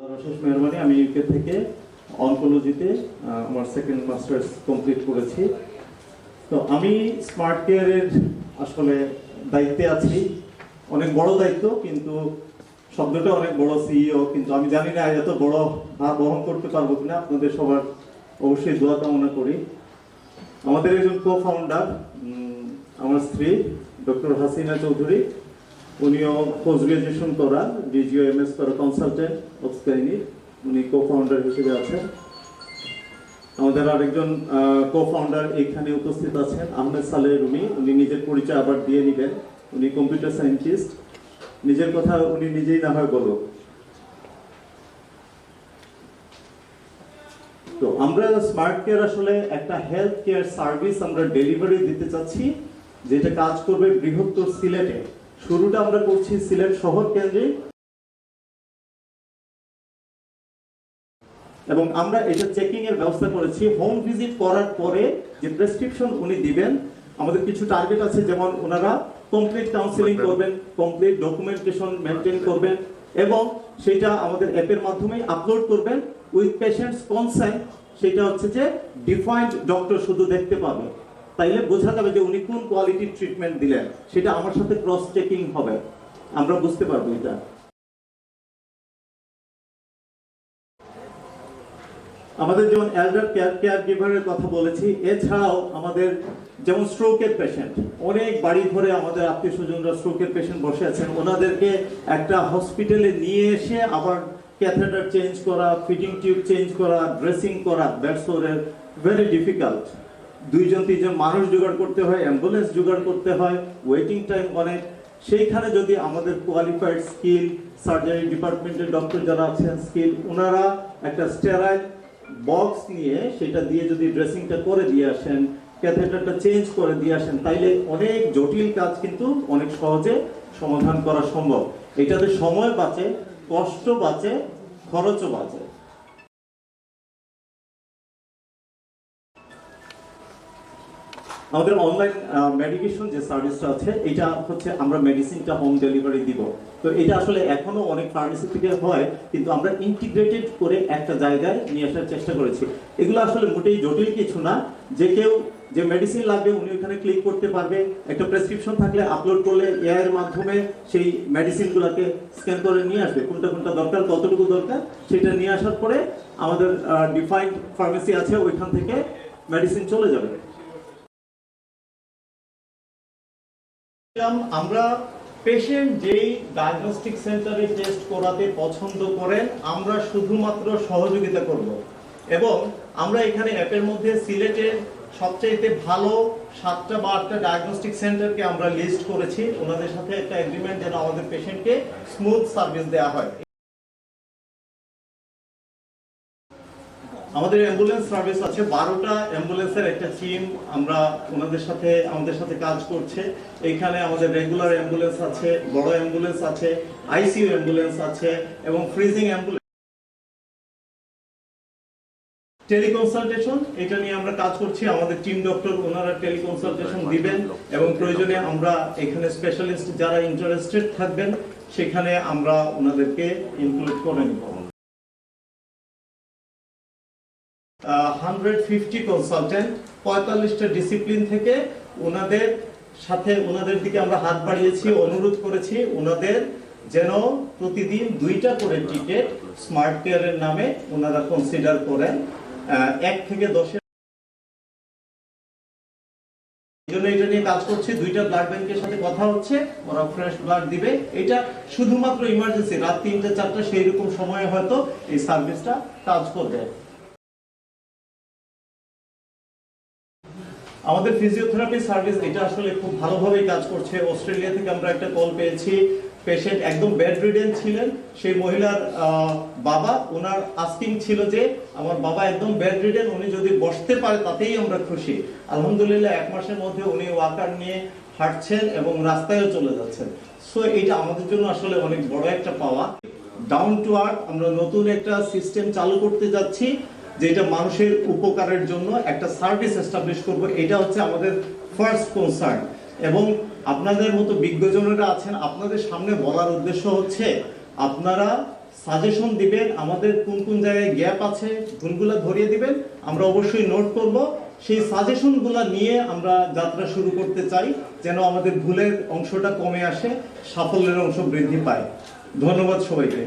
অশেষ মেহরবানি। আমি ইউকে থেকে অনকোলজিতে আমার সেকেন্ড মাস্টার্স কমপ্লিট করেছি। তো আমি স্মার্ট কেয়ারের আসলে দায়িত্বে আছি, অনেক বড় দায়িত্ব, কিন্তু শব্দটা অনেক বড়, সিইও, কিন্তু আমি জানি না এত বড় ভার বহন করতে পারবো কিনা। আপনাদের সবার অবশ্যই দোয়া কামনা করি। আমাদের একজন কো ফাউন্ডার আমার স্ত্রী ডক্টর হাসিনা চৌধুরী, উনিও পোস্ট গ্রাজুয়েশন করা, ডিজিও এমএস করা কনসালটেন্ট অক্সকাইনি, উনি কো ফাউন্ডার হিসেবে আছেন। আমাদের আরেকজন কো ফাউন্ডার এখানে উপস্থিত আছেন, আহমেদ সালেহ রুমি। উনি নিজের পরিচয় আবার দিয়ে নেবেন। উনি কম্পিউটার সায়েন্টিস্ট। নিজের কথা উনি নিজেই না হয় বলো। তো আমরা স্মার্ট কেয়ার আসলে একটা হেলথ কেয়ার সার্ভিস আমরা ডেলিভারি দিতে চাচ্ছি, যেটা কাজ করবে বৃহত্তর সিলেটে। শুরুটা আমরা করছি সিলেট শহর কেন্দ্রে, এবং আমরা এটা চেকিং এর ব্যবস্থা করেছি। হোম ভিজিট করার পরে যে প্রেসক্রিপশন উনি দিবেন, আমাদের কিছু টার্গেট আছে, যেমন ওনারা কমপ্লিট কাউন্সিলিং করবেন, কমপ্লিট ডকুমেন্টেশন মেনটেন করবেন, এবং সেটা আমাদের অ্যাপের মাধ্যমে আপলোড করবেন উইথ পেশেন্টস কনসেন্ট। সেটা হচ্ছে যে ডিফাইন্ড ডক্টর শুধু দেখতে পাবে, তাইলে বোঝা যাবে যে উনি কোন কোয়ালিটির ট্রিটমেন্ট দিলেন। সেটা আমার সাথে ক্রস চেকিং হবে, আমরা বুঝতে পারবো এটা। আমাদের যেমন এল্ডার কেয়ার গিভারের কথা বলেছি, এছাড়াও আমাদের যেমন স্ট্রোকের পেশেন্ট, অনেক বাড়ি ঘরে আমাদের আত্মীয় স্বজনরা স্ট্রোকের পেশেন্ট বসে আছেন। ওনাদেরকে একটা হসপিটালে নিয়ে এসে আবার ক্যাথেটার চেঞ্জ করা, ফিটিং টিউব চেঞ্জ করা, ড্রেসিং করা, দ্যাটস ভেরি ডিফিকাল্ট। 2-3জন মানুষ জোগাড় করতে হয়, অ্যাম্বুলেন্স জোগাড় করতে হয়, ওয়েটিং টাইম অনেক। সেইখানে যদি আমাদের কোয়ালিফাইড স্কিল সার্জারি ডিপার্টমেন্টের ডক্টর যারা আছেন স্কিল, ওনারা একটা স্টেরাইল বক্স নিয়ে সেটা দিয়ে যদি ড্রেসিংটা করে দিয়ে আসেন, ক্যাথেটারটা চেঞ্জ করে দিয়ে আসেন, তাইলে অনেক জটিল কাজ কিন্তু অনেক সহজে সমাধান করা সম্ভব। এটাতে সময় বাঁচে, কষ্ট বাঁচে, খরচও বাঁচে। আমাদের অনলাইন মেডিকেশন যে সার্ভিসটা আছে, এটা হচ্ছে আমরা মেডিসিনটা হোম ডেলিভারি দিব। তো এটা আসলে এখনো অনেক ফার্মেসি থেকে হয়, কিন্তু আমরা ইন্টিগ্রেটেড করে একটা জায়গায় নিয়ে আসার চেষ্টা করেছি। এগুলো আসলে মোটেই জটিল কিছু না। যে কেউ যে মেডিসিন লাগবে উনি ওখানে ক্লিক করতে পারবে, একটা প্রেসক্রিপশন থাকলে আপলোড করলে এআই এর মাধ্যমে সেই মেডিসিনগুলোকে স্ক্যান করে নিয়ে আসবে, কোনটা কোনটা দরকার, কতটুকু দরকার, সেটা নিয়ে আসার পরে আমাদের ডিফাইন্ড ফার্মেসি আছে, ওইখান থেকে মেডিসিন চলে যাবে। আমরা পেশেন্ট যেই ডায়াগনস্টিক সেন্টারে টেস্ট করাতে পছন্দ করেন, আমরা শুধুমাত্র সহযোগিতা করব, এবং আমরা এখানে অ্যাপের মধ্যে সিলেটের সবচাইতে ভালো 7টা বা 8টা ডায়াগনস্টিক সেন্টারকে আমরা লিস্ট করেছি। ওনাদের সাথে একটা এগ্রিমেন্ট যেন আমাদের পেশেন্টকে স্মুথ সার্ভিস দেওয়া হয়। আমাদের অ্যাম্বুলেন্স সার্ভিস আছে, 12টা অ্যাম্বুলেন্সের একটা টিম আমরা আমাদের সাথে কাজ করছে। এখানে আমাদের রেগুলার অ্যাম্বুলেন্স আছে, বড় অ্যাম্বুলেন্স আছে, আইসিইউ অ্যাম্বুলেন্স আছে, এবং ফ্রিজিং অ্যাম্বুলেন্স। টেলিকনসালটেশন, এটা নিয়ে আমরা কাজ করছি। আমাদের টিম ডক্টর ওনারা টেলিকনসালটেশন দিবেন, এবং প্রয়োজনে আমরা এখানে স্পেশালিস্ট যারা ইন্টারেস্টেড থাকবেন সেখানে আমরা ওনাদেরকে ইনক্লুড করে নিব। 150 কনসালটেন্ট 45টা ডিসিপ্লিন থেকে ওনাদের দিকে আমরা হাত বাড়িয়েছি, অনুরোধ করেছি ওনাদের যেন প্রতিদিন 2টা করে টিকেট স্মার্ট কেয়ারের নামে ওনারা কনসিডার করেন। 1 থেকে 10 জন্য এটা নিয়ে কাজ করছি। 2টা ব্লাড ব্যাংকের সাথে কথা হচ্ছে, ওরা ফ্রেশ ব্লাড দিবে। এটা শুধুমাত্র ইমার্জেন্সি, রাত 3টা-4টা সেই রকম সময়ে হয়তো এই সার্ভিসটা কাজ করবে। আমাদের ফিজিওথেরাপি সার্ভিস এটা আসলে খুব ভালোভাবেই কাজ করছে। অস্ট্রেলিয়া থেকে আমরা একটা কল পেয়েছি, পেশেন্ট একদম বেড রিডেন ছিলেন। সেই মহিলার বাবা, ওনার আস্কিং ছিল যে আমার বাবা একদম বেড রিডেন, উনি যদি বসতে পারে তাতেই আমরা খুশি। আলহামদুলিল্লাহ 1 মাসের মধ্যে উনি ওয়াকার নিয়ে হাঁটছেন এবং রাস্তায়ও চলে যাচ্ছেন। সো এটা আমাদের জন্য আসলে অনেক বড় একটা পাওয়া। ডাউন টু আর্থ আমরা নতুন একটা সিস্টেম চালু করতে যাচ্ছি, যেটা মানুষের উপকারের জন্য একটা সার্ভিস এস্টাবলিশ করব। এটা হচ্ছে আমাদের ফার্স্ট কনসার্ন, এবং আপনাদের মতো বিজ্ঞজনেরা আছেন, আপনাদের সামনে বলার উদ্দেশ্য হচ্ছে আপনারা সাজেশন দিবেন, আমাদের কোন কোন জায়গায় গ্যাপ আছে ভুলগুলো ধরিয়ে দিবেন, আমরা অবশ্যই নোট করব। সেই সাজেশনগুলো নিয়ে আমরা যাত্রা শুরু করতে চাই, যেন আমাদের ভুলের অংশটা কমে আসে, সাফল্যের অংশ বৃদ্ধি পায়। ধন্যবাদ সবাইকে।